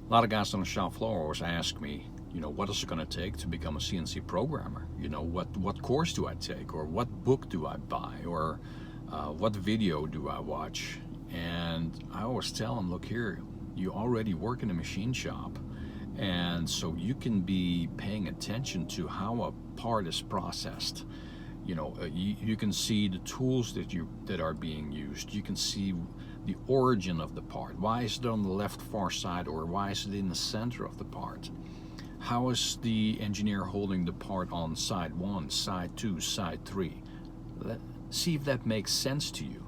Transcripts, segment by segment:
A lot of guys on the shop floor always ask me, what is it going to take to become a CNC programmer? What course do I take, or what book do I buy, or what video do I watch? And I always tell them, look here, you already work in a machine shop, and so you can be paying attention to how a part is processed. You can see the tools that are being used. You can see the origin of the part. Why is it on the left far side, or why is it in the center of the part? How is the engineer holding the part on side 1, side 2, side 3? See if that makes sense to you,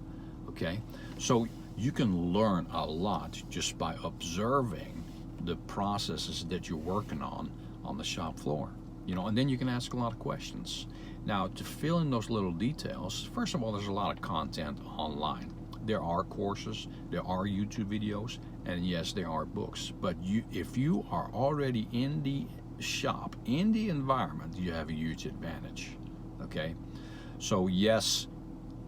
okay? So you can learn a lot just by observing the processes that you're working on the shop floor, and then you can ask a lot of questions. Now, to fill in those little details, first of all, there's a lot of content online. There are courses, there are YouTube videos, and yes, there are books. But if you are already in the shop, in the environment, you have a huge advantage, okay? So yes,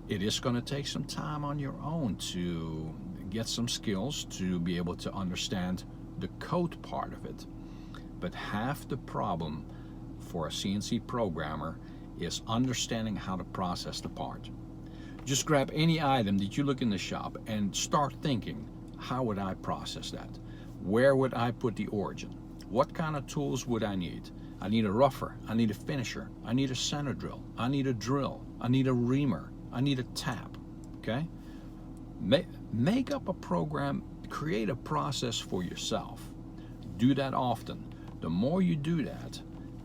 it is going to take some time on your own to get some skills to be able to understand the code part of it. But half the problem for a CNC programmer is understanding how to process the part. Just grab any item that you look in the shop and start thinking, how would I process that? Where would I put the origin? What kind of tools would I need? I need a rougher, I need a finisher, I need a center drill, I need a drill, I need a reamer, I need a tap, okay? Make up a program, create a process for yourself. Do that often. The more you do that,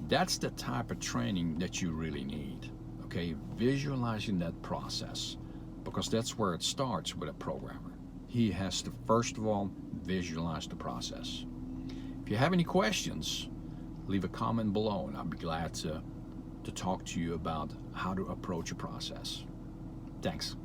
that's the type of training that you really need, okay? Visualizing that process, because that's where it starts with a programmer. He has to, first of all, visualize the process. If you have any questions, leave a comment below, and I'll be glad to talk to you about how to approach a process. Thanks.